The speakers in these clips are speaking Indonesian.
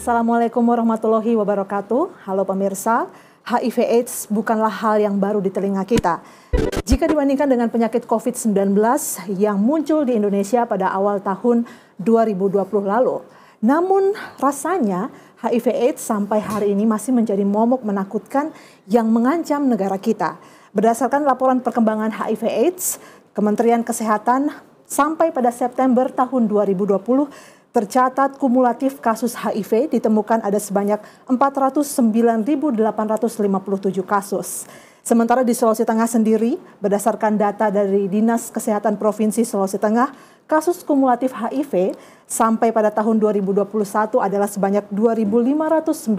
Assalamualaikum warahmatullahi wabarakatuh. Halo pemirsa, HIV/AIDS bukanlah hal yang baru di telinga kita. Jika dibandingkan dengan penyakit COVID-19 yang muncul di Indonesia pada awal tahun 2020 lalu. Namun rasanya HIV/AIDS sampai hari ini masih menjadi momok menakutkan yang mengancam negara kita. Berdasarkan laporan perkembangan HIV/AIDS, Kementerian Kesehatan sampai pada September tahun 2020, tercatat kumulatif kasus HIV ditemukan ada sebanyak 409.857 kasus. Sementara di Sulawesi Tengah sendiri, berdasarkan data dari Dinas Kesehatan Provinsi Sulawesi Tengah, kasus kumulatif HIV sampai pada tahun 2021 adalah sebanyak 2.519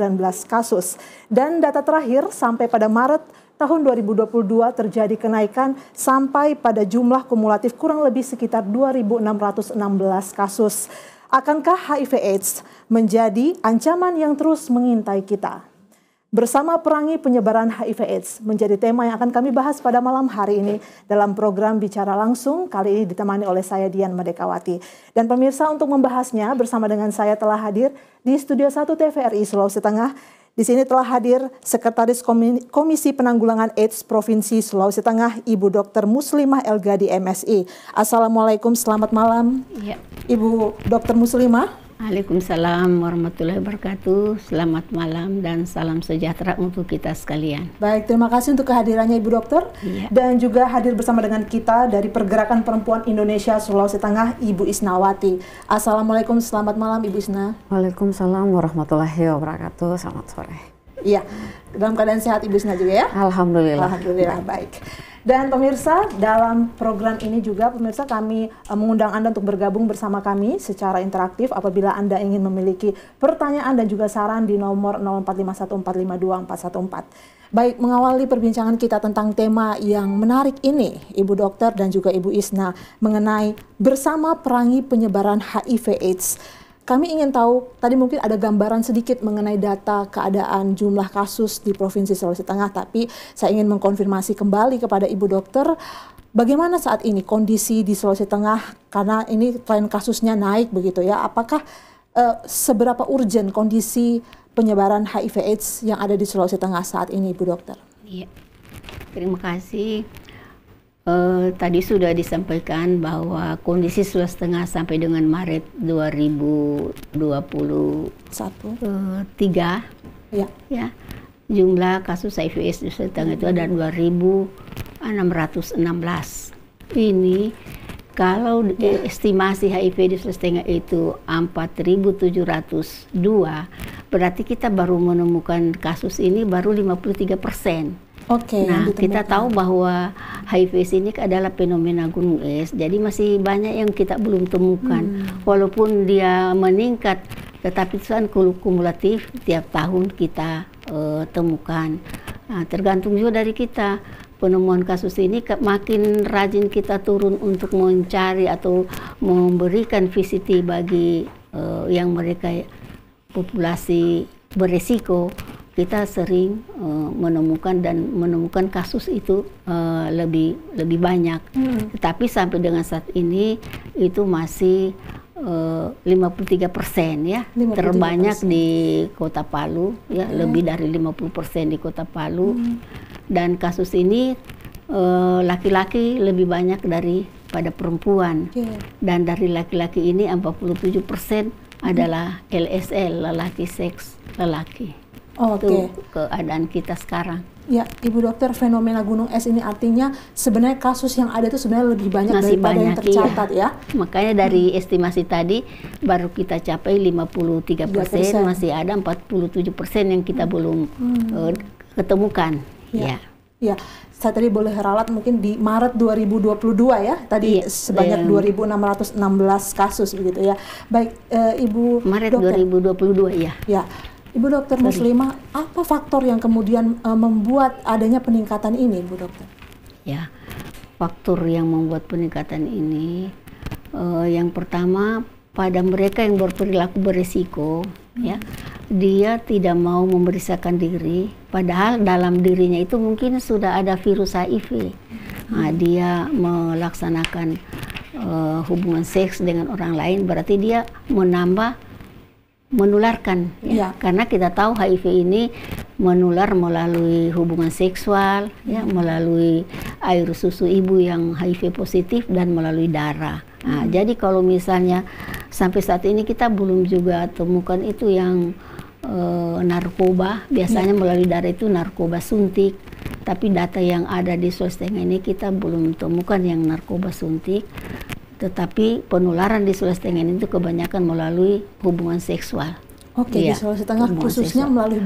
kasus. Dan data terakhir sampai pada Maret tahun 2022 terjadi kenaikan sampai pada jumlah kumulatif kurang lebih sekitar 2.616 kasus. Akankah HIV/AIDS menjadi ancaman yang terus mengintai kita? Bersama perangi penyebaran HIV/AIDS menjadi tema yang akan kami bahas pada malam hari ini dalam program Bicara Langsung, kali ini ditemani oleh saya Dian Madekawati. Dan pemirsa, untuk membahasnya bersama dengan saya telah hadir di Studio 1 TVRI Sulawesi Tengah. Di sini telah hadir Sekretaris Komisi Penanggulangan AIDS Provinsi Sulawesi Tengah, Ibu Dr. Muslimah Elgadi MSI. Assalamualaikum, selamat malam. Ya. Ibu Dr. Muslimah. Waalaikumsalam warahmatullahi wabarakatuh. Selamat malam dan salam sejahtera untuk kita sekalian. Baik, terima kasih untuk kehadirannya Ibu Dokter. Ya. Dan juga hadir bersama dengan kita dari Pergerakan Perempuan Indonesia Sulawesi Tengah, Ibu Isnawati. Assalamualaikum, selamat malam Ibu Isna. Waalaikumsalam warahmatullahi wabarakatuh. Selamat sore. Iya, dalam keadaan sehat Ibu Isna juga ya? Alhamdulillah. Alhamdulillah, baik. Dan pemirsa, dalam program ini juga pemirsa kami mengundang Anda untuk bergabung bersama kami secara interaktif apabila Anda ingin memiliki pertanyaan dan juga saran di nomor 0451452414. Baik, mengawali perbincangan kita tentang tema yang menarik ini, Ibu Dokter dan juga Ibu Isna, mengenai bersama perangi penyebaran HIV/AIDS. Kami ingin tahu, tadi mungkin ada gambaran sedikit mengenai data keadaan jumlah kasus di Provinsi Sulawesi Tengah, tapi saya ingin mengkonfirmasi kembali kepada Ibu Dokter, bagaimana saat ini kondisi di Sulawesi Tengah, karena ini tren kasusnya naik begitu ya, apakah seberapa urgent kondisi penyebaran HIV/AIDS yang ada di Sulawesi Tengah saat ini, Ibu Dokter? Iya, terima kasih. Tadi sudah disampaikan bahwa kondisi Sulawesi Tengah sampai dengan Maret 2023 ya, jumlah kasus HIV/AIDS di Sulawesi Tengah itu ada 2.616. Ini kalau estimasi HIV di Sulawesi Tengah itu 4.702, berarti kita baru menemukan kasus ini baru 53%. Oke, nah, kita tahu bahwa HIV ini adalah fenomena gunung es, jadi masih banyak yang kita belum temukan. Walaupun dia meningkat, tetapi itu kan kumulatif tiap tahun kita temukan. Nah, tergantung juga dari kita. Penemuan kasus ini makin rajin kita turun untuk mencari atau memberikan VCT bagi yang mereka populasi beresiko. Kita sering menemukan kasus itu lebih banyak. Tetapi sampai dengan saat ini itu masih 53% ya, 53%. Terbanyak di Kota Palu ya, lebih dari 50% di Kota Palu. Dan kasus ini laki-laki lebih banyak daripada perempuan. Dan dari laki-laki ini 47% adalah LSL, lelaki seks lelaki. Itu keadaan kita sekarang. Ya, Ibu Dokter, fenomena gunung es ini artinya sebenarnya kasus yang ada itu sebenarnya lebih banyak masih daripada banyak, yang tercatat ya. Makanya dari estimasi tadi baru kita capai 53%, masih ada 47% yang kita belum ketemukan. Ya. Saya tadi boleh ralat mungkin di Maret 2022 ya, tadi sebanyak 2.616 kasus begitu ya. Baik, Ibu Maret Dokter. 2022 ya. Ya. Ibu Dokter Muslimah, apa faktor yang kemudian membuat adanya peningkatan ini, Ibu Dokter? Ya, faktor yang membuat peningkatan ini, yang pertama pada mereka yang berperilaku berisiko, ya, dia tidak mau memeriksakan diri, padahal dalam dirinya itu mungkin sudah ada virus HIV. Nah, dia melaksanakan hubungan seks dengan orang lain, berarti dia menambah menularkan ya. Karena kita tahu HIV ini menular melalui hubungan seksual ya, melalui air susu ibu yang HIV positif dan melalui darah. Nah, jadi kalau misalnya sampai saat ini kita belum juga temukan itu yang narkoba, biasanya melalui darah itu narkoba suntik. Tapi data yang ada di Sulawesi Tengah ini kita belum temukan yang narkoba suntik. Tetapi penularan di Sulawesi Tengah ini itu kebanyakan melalui hubungan seksual. Oke, di Sulawesi Tengah khususnya seksual. Melalui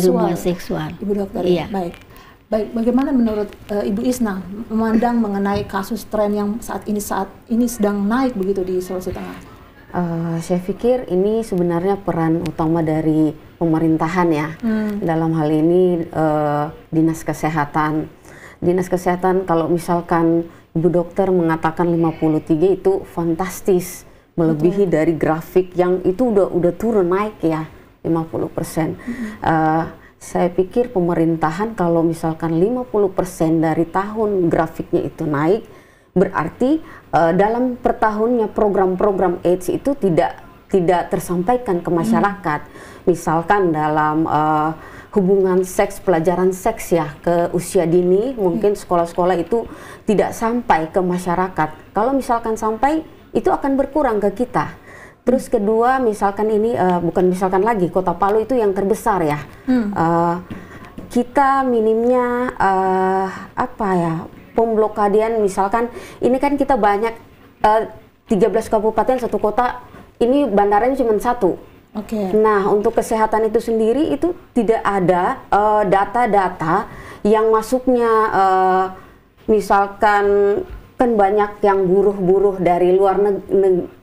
hubungan seksual. Ibu dokter, ya. Baik. Bagaimana menurut Ibu Isna memandang mengenai kasus tren yang saat ini sedang naik begitu di Sulawesi Tengah? Saya pikir ini sebenarnya peran utama dari pemerintahan ya. Dalam hal ini Dinas Kesehatan. Dinas Kesehatan kalau misalkan Ibu dokter mengatakan 53 itu fantastis, melebihi dari grafik yang itu udah turun naik ya 50%. Saya pikir pemerintahan kalau misalkan 50% dari tahun grafiknya itu naik, berarti dalam per tahunnya program-program AIDS itu tidak tersampaikan ke masyarakat. Misalkan dalam hubungan seks, pelajaran seks ya ke usia dini, mungkin sekolah-sekolah itu tidak sampai ke masyarakat. Kalau misalkan sampai, itu akan berkurang ke kita. Terus kedua, misalkan ini bukan misalkan lagi, Kota Palu itu yang terbesar ya. Kita minimnya pemblokadian, misalkan ini kan kita banyak 13 kabupaten satu kota, ini bandaranya cuma satu. Nah, untuk kesehatan itu sendiri itu tidak ada data-data yang masuknya, misalkan kan banyak yang buruh-buruh dari luar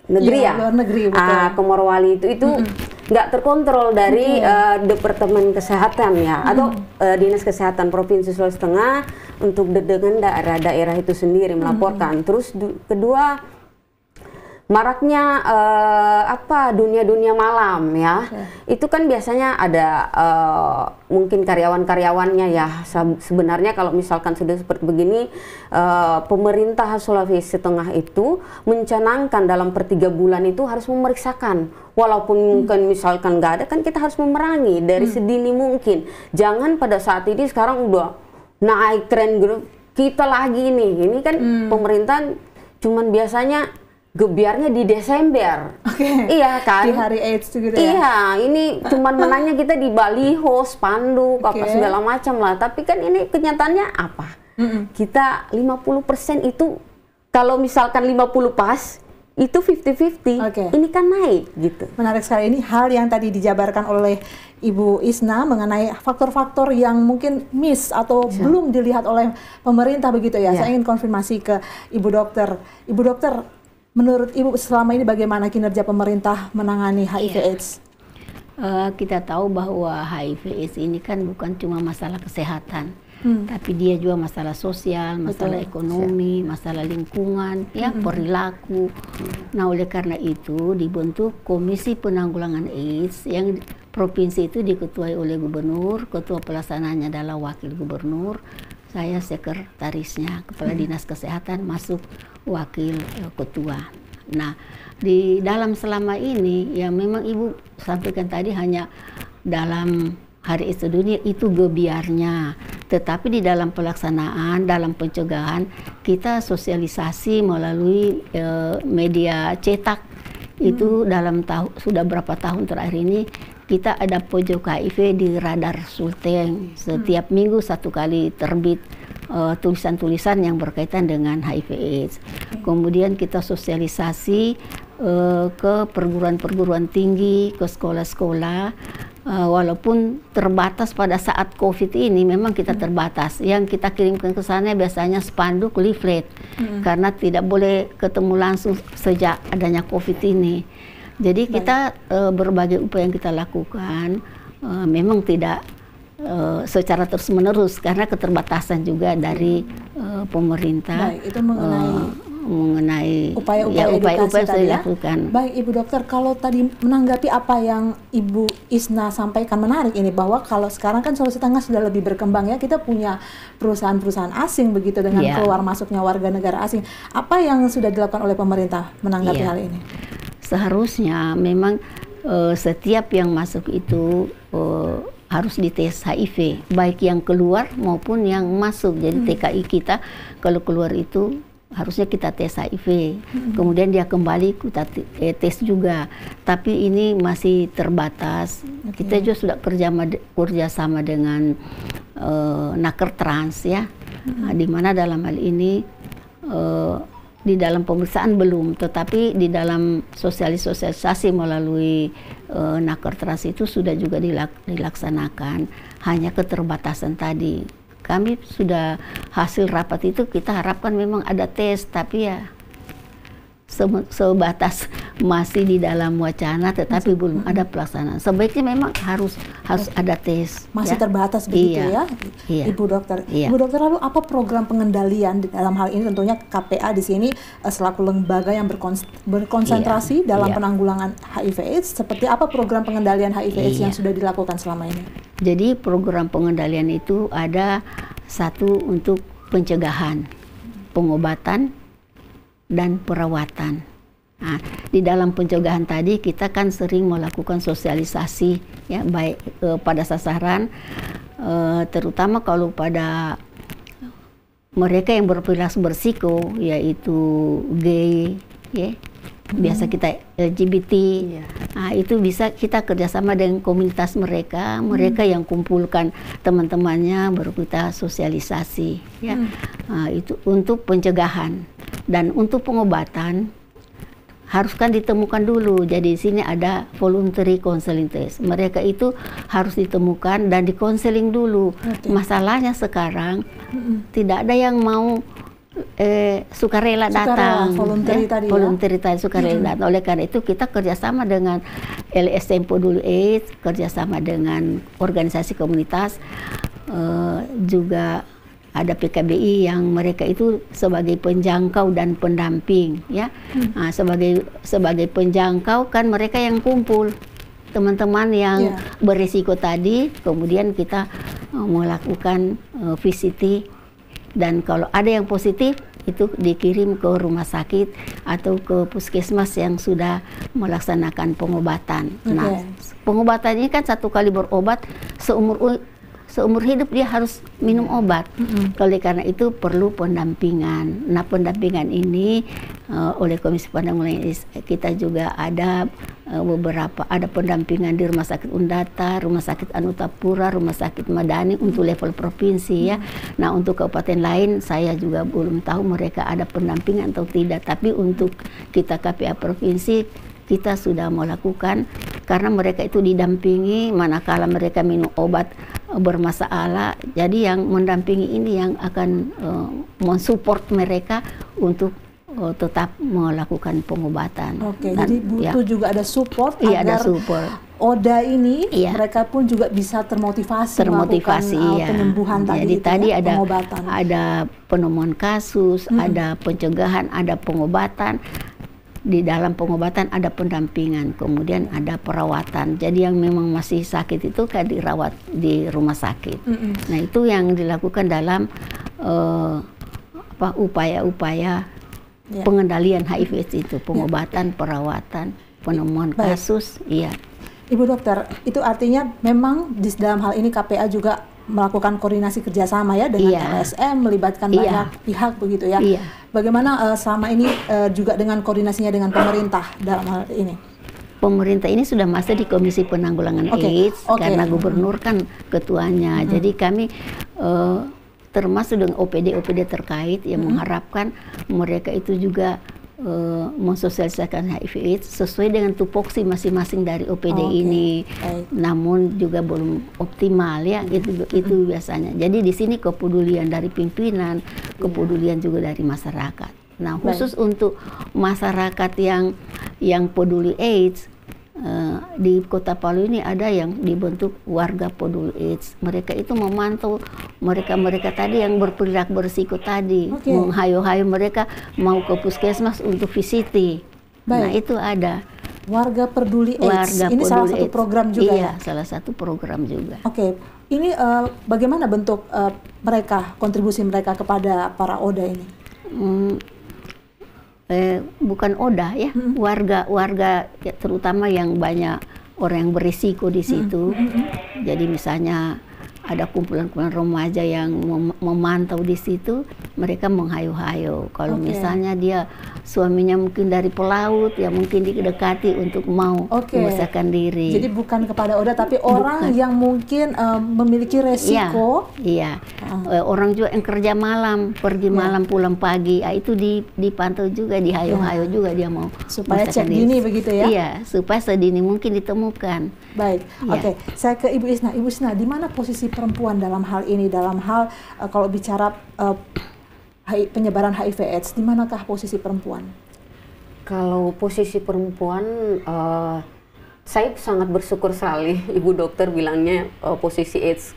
negeri ya, luar negeri, betul. Ke Morowali itu nggak terkontrol dari Departemen Kesehatan ya, atau Dinas Kesehatan Provinsi Sulawesi Tengah untuk dengan daerah-daerah itu sendiri melaporkan. Terus kedua, maraknya dunia-dunia malam ya. Itu kan biasanya ada mungkin karyawan-karyawannya ya. Sebenarnya kalau misalkan sudah seperti begini, pemerintah Sulawesi Tengah itu mencanangkan dalam per 3 bulan itu harus memeriksakan. Walaupun mungkin misalkan nggak ada, kan kita harus memerangi dari sedini mungkin. Jangan pada saat ini sekarang udah naik tren grup kita lagi nih. Ini kan pemerintahan cuman biasanya gebiarnya di Desember. Iya kan? Di hari AIDS gitu ya? Iya, ini cuman menangnya kita di baliho, spanduk, apa segala macam lah. Tapi kan ini kenyataannya apa? Kita 50% itu, kalau misalkan 50 pas, itu 50-50. Ini kan naik gitu. Menarik sekali, ini hal yang tadi dijabarkan oleh Ibu Isna mengenai faktor-faktor yang mungkin miss atau belum dilihat oleh pemerintah begitu ya. Saya ingin konfirmasi ke Ibu Dokter. Ibu Dokter, menurut Ibu selama ini bagaimana kinerja pemerintah menangani HIV/AIDS? Kita tahu bahwa HIV/AIDS ini kan bukan cuma masalah kesehatan, tapi dia juga masalah sosial, masalah ekonomi, masalah lingkungan, ya perilaku. Nah, oleh karena itu dibentuk Komisi Penanggulangan AIDS yang provinsi itu diketuai oleh gubernur, ketua pelaksananya adalah wakil gubernur. Saya sekretarisnya, kepala dinas kesehatan masuk wakil ketua. Nah, di dalam selama ini ya memang Ibu sampaikan tadi hanya dalam Hari AIDS Sedunia itu gebiarnya, tetapi di dalam pelaksanaan, dalam pencegahan kita sosialisasi melalui media cetak. Itu dalam sudah berapa tahun terakhir ini kita ada pojok HIV di Radar Sulteng. Setiap minggu 1 kali terbit tulisan-tulisan yang berkaitan dengan HIV/AIDS. Kemudian kita sosialisasi ke perguruan-perguruan tinggi, ke sekolah-sekolah. Walaupun terbatas pada saat COVID ini, memang kita terbatas. Yang kita kirimkan ke sana biasanya spanduk, leaflet, karena tidak boleh ketemu langsung sejak adanya COVID ini. Jadi kita berbagai upaya yang kita lakukan memang tidak secara terus-menerus karena keterbatasan juga dari pemerintah. Baik, itu mengenai upaya-upaya yang sudah dilakukan. Baik, Ibu Dokter, kalau tadi menanggapi apa yang Ibu Isna sampaikan, menarik ini bahwa kalau sekarang kan Sulawesi Tengah sudah lebih berkembang ya, kita punya perusahaan-perusahaan asing begitu dengan keluar masuknya warga negara asing. Apa yang sudah dilakukan oleh pemerintah menanggapi hal ini? Seharusnya memang setiap yang masuk itu harus dites HIV, baik yang keluar maupun yang masuk. Jadi TKI kita kalau keluar itu harusnya kita tes HIV, kemudian dia kembali kita tes juga. Tapi ini masih terbatas. Kita juga sudah kerjasama dengan Naker Trans ya, di mana dalam hal ini di dalam pemeriksaan belum, tetapi di dalam sosialisasi melalui Naker Trans itu sudah juga dilaksanakan. Hanya keterbatasan tadi. Kami sudah hasil rapat itu kita harapkan memang ada tes, tapi ya sebatas masih di dalam wacana, tetapi belum ada pelaksanaan. Sebaiknya memang harus ada tes. Masih ya? terbatas begitu Iya. ya, Iya. Ibu Dokter. Iya. Ibu Dokter, lalu apa program pengendalian dalam hal ini? Tentunya KPA di sini selaku lembaga yang berkonsentrasi dalam penanggulangan HIV/AIDS. Seperti apa program pengendalian HIV/AIDS yang sudah dilakukan selama ini? Jadi program pengendalian itu ada satu untuk pencegahan, pengobatan, dan perawatan. Nah, di dalam pencegahan tadi kita kan sering melakukan sosialisasi ya, baik pada sasaran terutama kalau pada mereka yang berperilaku berisiko, yaitu gay ya, biasa kita LGBT. Nah, itu bisa kita kerjasama dengan komunitas mereka yang kumpulkan teman-temannya, baru kita sosialisasi ya. Nah, itu untuk pencegahan. Dan untuk pengobatan harus kan ditemukan dulu. Jadi di sini ada voluntary counseling test. Mereka itu harus ditemukan dan dikonseling dulu. Masalahnya sekarang tidak ada yang mau sukarela datang. Voluntary tadi sukarela datang. Oleh karena itu kita kerjasama dengan LSM Peduli AIDS, kerjasama dengan organisasi komunitas, juga ada PKBI yang mereka itu sebagai penjangkau dan pendamping ya. Nah, sebagai penjangkau kan mereka yang kumpul teman-teman yang berisiko tadi, kemudian kita melakukan VCT, dan kalau ada yang positif itu dikirim ke rumah sakit atau ke puskesmas yang sudah melaksanakan pengobatan. Nah, pengobatan ini kan 1 kali berobat seumur hidup dia harus minum obat. Oleh karena itu perlu pendampingan. Nah, pendampingan ini oleh Komisi Penanggulangan AIDS kita juga ada ada pendampingan di Rumah Sakit Undata, Rumah Sakit Anutapura, Rumah Sakit Madani untuk level provinsi ya. Nah, untuk kabupaten lain saya juga belum tahu mereka ada pendampingan atau tidak. Tapi untuk kita KPA provinsi kita sudah melakukan, karena mereka itu didampingi manakala mereka minum obat bermasalah. Jadi yang mendampingi ini yang akan mensupport mereka untuk tetap melakukan pengobatan. Jadi butuh juga ada support agar ada support. ODA ini mereka pun juga bisa termotivasi melakukan penyembuhan tadi. Jadi tadi ada pengobatan. Ada penemuan kasus, ada pencegahan, ada pengobatan. Di dalam pengobatan ada pendampingan, kemudian ada perawatan. Jadi yang memang masih sakit itu kan dirawat di rumah sakit. Nah, itu yang dilakukan dalam upaya-upaya pengendalian HIV/AIDS itu, pengobatan, perawatan, penemuan kasus. Ibu Dokter, itu artinya memang di dalam hal ini KPA juga melakukan koordinasi kerjasama ya dengan LSM, melibatkan banyak pihak begitu ya. Bagaimana selama ini juga dengan koordinasinya dengan pemerintah dalam hal ini? Pemerintah ini sudah masuk di Komisi Penanggulangan AIDS karena gubernur kan ketuanya. Jadi kami termasuk dengan OPD terkait yang mengharapkan mereka itu juga mensosialisasikan HIV/AIDS sesuai dengan tupoksi masing-masing dari OPD ini. Namun juga belum optimal ya, itu biasanya. Jadi di sini kepedulian dari pimpinan, kepedulian juga dari masyarakat. Nah, khusus untuk masyarakat yang peduli AIDS, di Kota Palu ini ada yang dibentuk warga peduli AIDS. Mereka itu memantau mereka tadi yang berperilaku berisiko tadi, menghayu-hayu mereka mau ke puskesmas untuk VCT. Nah, itu ada. Warga peduli AIDS. Ini salah satu program juga ya? Salah satu program juga. Ini bagaimana bentuk mereka, kontribusi mereka kepada para ODA ini? bukan ODA ya, warga ya, terutama yang banyak orang yang berisiko di situ. Jadi misalnya ada kumpulan-kumpulan remaja yang memantau di situ, mereka menghayu-hayu. Kalau misalnya dia suaminya mungkin dari pelaut, ya mungkin didekati untuk mau memisahkan diri. Jadi bukan kepada ODA, tapi orang yang mungkin memiliki resiko. Iya. Orang juga yang kerja malam, pergi malam pulang pagi, itu dipantau juga, dihayu-hayu juga dia mau supaya cek dini begitu ya? Iya, supaya sedini mungkin ditemukan. Baik, oke. Saya ke Ibu Isna. Ibu Isna, di mana posisi perempuan dalam hal ini, dalam hal kalau bicara penyebaran HIV/AIDS, di manakah posisi perempuan? Kalau posisi perempuan, saya sangat bersyukur sekali Ibu Dokter bilangnya posisi AIDS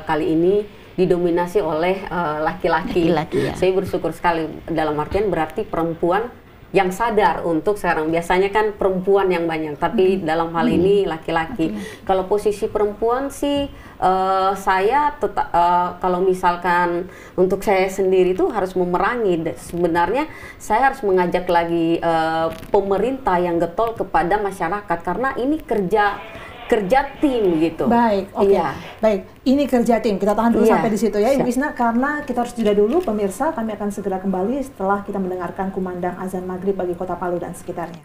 kali ini didominasi oleh laki-laki. Ya. Saya bersyukur sekali, dalam artian berarti perempuan yang sadar untuk sekarang. Biasanya kan perempuan yang banyak, tapi dalam hal ini laki-laki. Kalau posisi perempuan sih, saya tetap kalau misalkan untuk saya sendiri itu harus memerangi. Sebenarnya saya harus mengajak lagi pemerintah yang getol kepada masyarakat, karena ini kerja tim gitu. Baik, oke. Iya. Baik, ini kerja tim. Kita tahan dulu sampai di situ ya, Ibu Siap. Isna, karena kita harus jeda dulu. Pemirsa, kami akan segera kembali setelah kita mendengarkan kumandang azan maghrib bagi Kota Palu dan sekitarnya.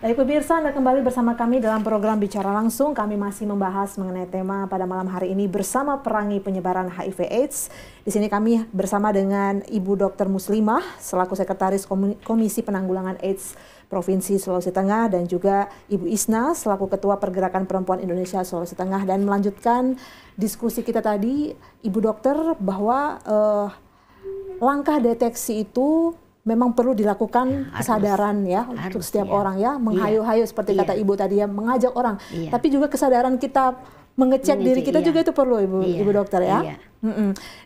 Baik pemirsa, Anda kembali bersama kami dalam program Bicara Langsung. Kami masih membahas mengenai tema pada malam hari ini bersama perangi penyebaran HIV/AIDS. Di sini kami bersama dengan Ibu Dr. Muslimah selaku Sekretaris Komisi Penanggulangan AIDS Provinsi Sulawesi Tengah, dan juga Ibu Isna selaku Ketua Pergerakan Perempuan Indonesia Sulawesi Tengah. Dan melanjutkan diskusi kita tadi, Ibu Dokter, bahwa langkah deteksi itu memang perlu dilakukan kesadaran ya untuk setiap orang ya, menghayu-hayu seperti kata Ibu tadi ya, mengajak orang. Tapi juga kesadaran kita mengecek diri kita juga itu perlu Ibu Dokter ya.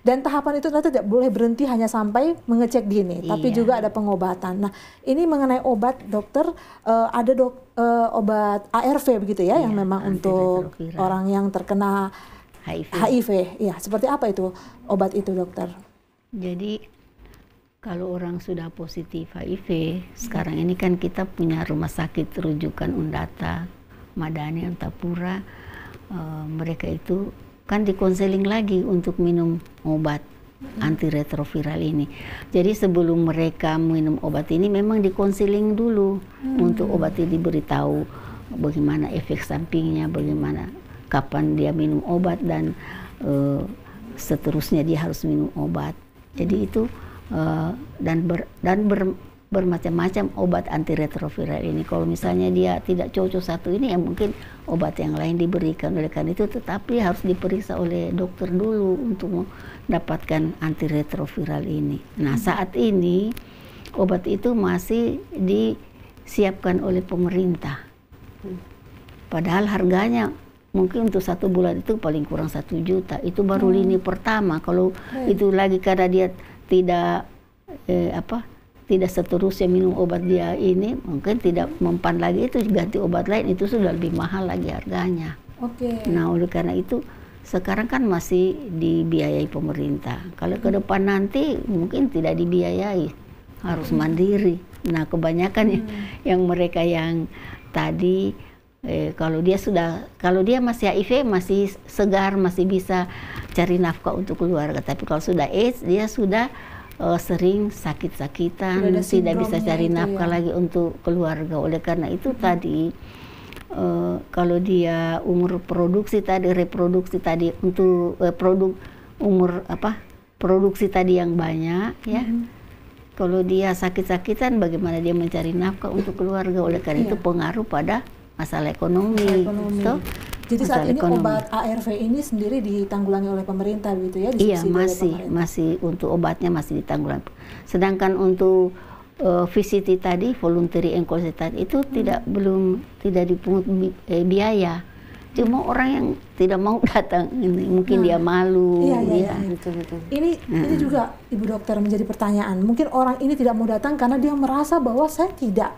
Dan tahapan itu nanti tidak boleh berhenti hanya sampai mengecek dini, tapi juga ada pengobatan. Nah, ini mengenai obat, Dokter, ada obat ARV begitu ya, yang memang untuk orang yang terkena HIV. Ya, seperti apa itu obat itu, Dokter? Jadi kalau orang sudah positif HIV, sekarang ini kan kita punya rumah sakit rujukan Undata, Madani, Antapura. Mereka itu kan dikonseling lagi untuk minum obat antiretroviral ini. Jadi sebelum mereka minum obat ini memang dikonseling dulu untuk obat ini, diberitahu bagaimana efek sampingnya, bagaimana kapan dia minum obat, dan seterusnya dia harus minum obat. Jadi itu bermacam-macam obat antiretroviral ini. Kalau misalnya dia tidak cocok satu ini, ya mungkin obat yang lain diberikan. Oleh karena itu tetapi harus diperiksa oleh dokter dulu untuk mendapatkan antiretroviral ini. Nah, saat ini obat itu masih disiapkan oleh pemerintah. Padahal harganya mungkin untuk 1 bulan itu paling kurang 1 juta. Itu baru lini pertama. Kalau itu lagi karena dia tidak tidak seterusnya minum obat dia ini, mungkin tidak mempan lagi, itu ganti obat lain, itu sudah lebih mahal lagi harganya. Nah, oleh karena itu sekarang kan masih dibiayai pemerintah. Kalau ke depan nanti mungkin tidak dibiayai, harus mandiri. Nah, kebanyakan yang mereka yang tadi kalau dia masih HIV, masih segar, masih bisa cari nafkah untuk keluarga. Tapi kalau sudah AIDS, dia sudah sering sakit-sakitan, tidak bisa cari nafkah lagi untuk keluarga. Oleh karena itu tadi kalau dia umur produksi tadi, reproduksi tadi untuk produksi tadi yang banyak ya. Kalau dia sakit-sakitan, bagaimana dia mencari nafkah untuk keluarga? Oleh karena itu pengaruh pada masalah ekonomi. Jadi saat ini obat ARV ini sendiri ditanggulangi oleh pemerintah gitu ya? Iya, masih untuk obatnya masih ditanggulangi. Sedangkan untuk VCT tadi, voluntary encouragement tadi, itu tidak dipungut biaya. Cuma orang yang tidak mau datang, mungkin dia malu. Ini juga Ibu Dokter menjadi pertanyaan. Mungkin orang ini tidak mau datang karena dia merasa bahwa saya tidak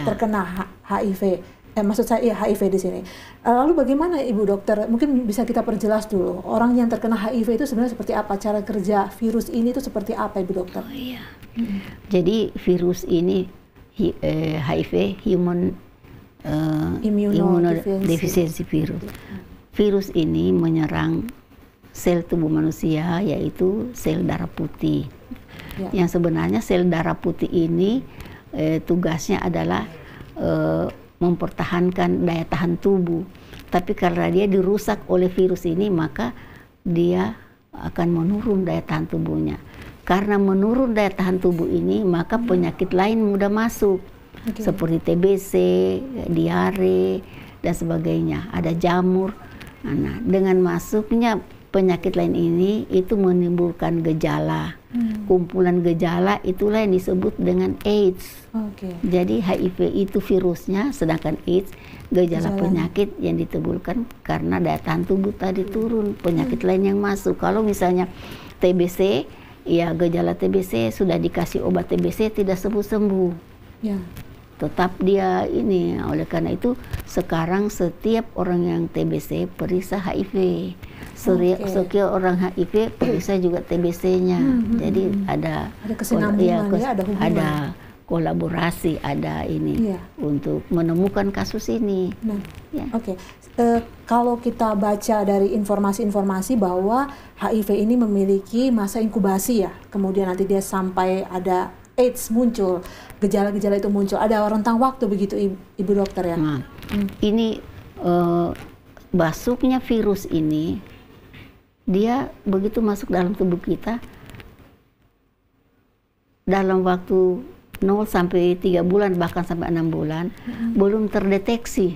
terkena HIV. Maksud saya ya HIV di sini. Lalu bagaimana Ibu Dokter? Mungkin bisa kita perjelas dulu. Orang yang terkena HIV itu sebenarnya seperti apa? Cara kerja virus ini itu seperti apa, Ibu Dokter? Oh iya. Jadi virus ini HIV, Human Immunodeficiency Virus. Virus ini menyerang sel tubuh manusia, yaitu sel darah putih. Yang sebenarnya sel darah putih ini tugasnya adalah mempertahankan daya tahan tubuh. Tapi karena dia dirusak oleh virus ini, maka dia akan menurun daya tahan tubuhnya. Karena menurun daya tahan tubuh ini, maka penyakit lain mudah masuk. Seperti TBC, diare, dan sebagainya. Ada jamur. Nah, dengan masuknya penyakit lain ini, itu menimbulkan gejala. Kumpulan gejala itulah yang disebut dengan AIDS. Jadi HIV itu virusnya, sedangkan AIDS gejala penyakit yang ditimbulkan karena daya tahan tubuh tadi turun, penyakit lain yang masuk. Kalau misalnya TBC, ya gejala TBC sudah dikasih obat TBC tidak sembuh-sembuh. Tetap dia ini. Oleh karena itu sekarang setiap orang yang TBC periksa HIV. Setiap orang HIV periksa juga TBC-nya. Jadi ada kesinambungan, ada hubungan. Ada kolaborasi, ada ini untuk menemukan kasus ini. Kalau kita baca dari informasi-informasi bahwa HIV ini memiliki masa inkubasi ya, kemudian nanti dia sampai ada AIDS muncul, gejala-gejala itu muncul, ada rentang waktu begitu Ibu Dokter ya? Ini masuknya virus ini, dia begitu masuk dalam tubuh kita, dalam waktu 0 sampai 3 bulan, bahkan sampai 6 bulan, belum terdeteksi.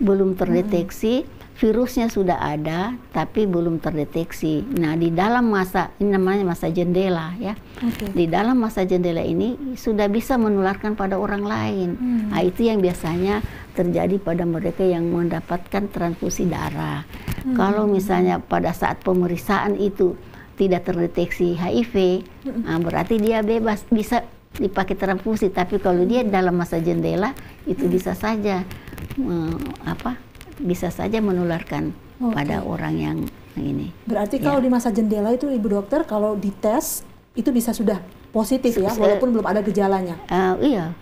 Belum terdeteksi, virusnya sudah ada, tapi belum terdeteksi. Nah, di dalam masa, ini namanya masa jendela ya. Di dalam masa jendela ini sudah bisa menularkan pada orang lain. Nah, itu yang biasanya terjadi pada mereka yang mendapatkan transfusi darah. Kalau misalnya pada saat pemeriksaan itu tidak terdeteksi HIV, nah berarti dia bebas, bisa dipakai transfusi. Tapi kalau dia dalam masa jendela, itu bisa saja bisa saja menularkan pada orang yang ini. Berarti kalau di masa jendela itu Ibu Dokter, kalau dites itu bisa sudah positif ya, walaupun belum ada gejalanya. Iya.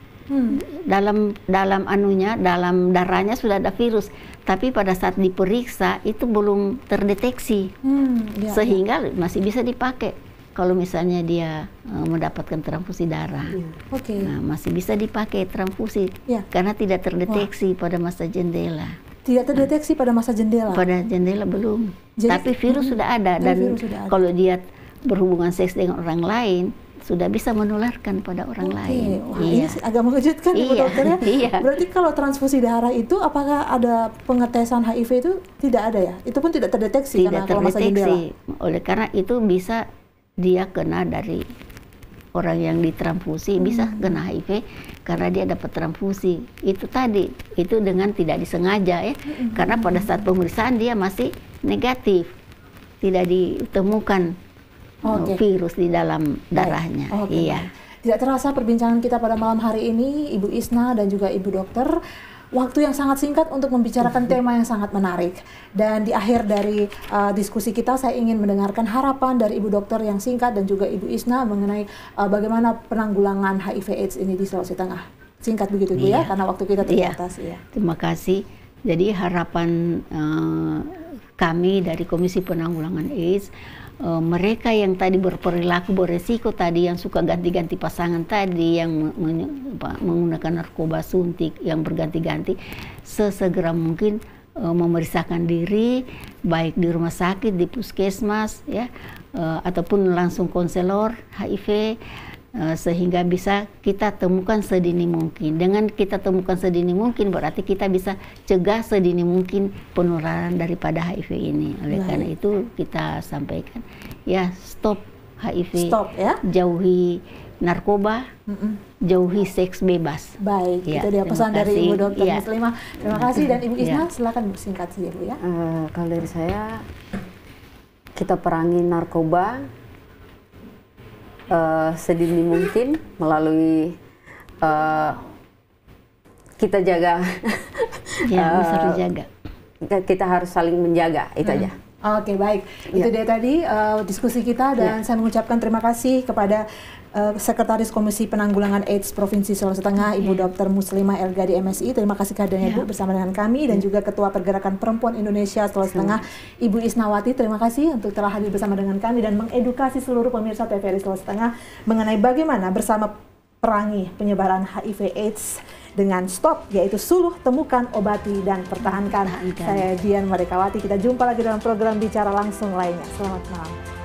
Dalam anunya, dalam darahnya sudah ada virus, tapi pada saat diperiksa itu belum terdeteksi, sehingga masih bisa dipakai. Kalau misalnya dia mendapatkan transfusi darah, nah, masih bisa dipakai transfusi karena tidak terdeteksi pada masa jendela. Tidak terdeteksi pada masa jendela? Pada jendela belum. Jadi, tapi virus sudah ada, dan kalau dia berhubungan seks dengan orang lain, sudah bisa menularkan pada orang lain. Wah, ini agak mengejutkan Ibu Dokter ya. Berarti kalau transfusi darah itu apakah ada pengetesan HIV itu tidak ada ya? Itu pun tidak terdeteksi tidak karena masa jendela. Oleh karena itu bisa dia kena dari orang yang ditransfusi, bisa kena HIV karena dia dapat transfusi. Itu tadi, itu dengan tidak disengaja ya. Karena pada saat pemeriksaan dia masih negatif. Tidak ditemukan virus di dalam darahnya. Tidak terasa perbincangan kita pada malam hari ini, Ibu Isna dan juga Ibu Dokter. Waktu yang sangat singkat untuk membicarakan tema yang sangat menarik. Dan di akhir dari diskusi kita, saya ingin mendengarkan harapan dari Ibu Dokter yang singkat dan juga Ibu Isna mengenai bagaimana penanggulangan HIV/AIDS ini di Sulawesi Tengah. Singkat begitu Bu ya, karena waktu kita terbatas. Terima kasih. Jadi harapan kami dari Komisi Penanggulangan AIDS, mereka yang tadi berperilaku beresiko tadi, yang suka ganti-ganti pasangan tadi, yang menggunakan narkoba suntik yang berganti-ganti, sesegera mungkin memeriksakan diri, baik di rumah sakit, di puskesmas, ya, ataupun langsung konselor HIV, sehingga bisa kita temukan sedini mungkin. Dengan kita temukan sedini mungkin, berarti kita bisa cegah sedini mungkin penularan daripada HIV ini. Oleh karena itu kita sampaikan, ya, stop HIV, jauhi narkoba, jauhi seks bebas. Baik, itu dia pesan dari Ibu Dokter Muslimah. Terima kasih. Dan Ibu Isna, silakan singkat saja Bu ya. Kalau dari saya, kita perangi narkoba sedini mungkin melalui kita jaga. Ya, harus dijaga. Kita harus saling menjaga, itu aja. Oke, baik. Itu dia tadi diskusi kita, dan saya mengucapkan terima kasih kepada Sekretaris Komisi Penanggulangan AIDS Provinsi Sulawesi Tengah, Ibu Dr. Muslimah Elgadi MSI. Terima kasih kehadirannya Bu bersama dengan kami, dan juga Ketua Pergerakan Perempuan Indonesia Sulawesi Tengah, Ibu Isnawati. Terima kasih untuk telah hadir bersama dengan kami dan mengedukasi seluruh pemirsa TVRI Sulawesi Tengah mengenai bagaimana bersama perangi penyebaran HIV AIDS dengan STOP, yaitu suluh, temukan, obati, dan pertahankan. Saya Dian Merdekawati. Kita jumpa lagi dalam program Bicara Langsung lainnya. Selamat malam.